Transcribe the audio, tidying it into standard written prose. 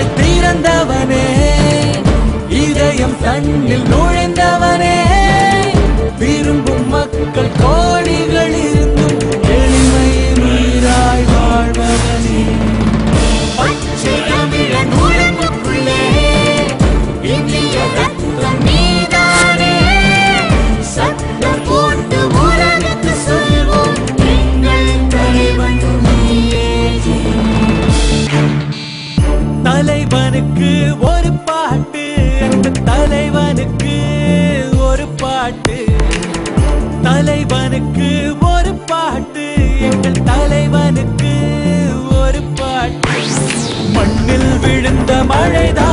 கதவை திறந்தவனே, இதயம் தன்னில் நுழைந்தவனே, விரும்பும் மக்கள் கோடிகள் இருந்தும் எளிமை மீறாய் வாழ்பவனே. பச்சை தமிழன் உடம்புக்குள்ளே இந்திய ரத்தம் நீதானே, சத்தம் போட்டு உலகத்து சொல்வோம் எங்கள் தலைவன் நீயே. தலைவனுக்கு ஒரு பாட்டு, அந்த தலைவனுக்கு ஒரு பாட்டு, தலைவனுக்கு ஒரு பாட்டு, எங்கள் தலைவனுக்கு ஒரு பாட்டு. மண்ணில் விழுந்த மழைதான்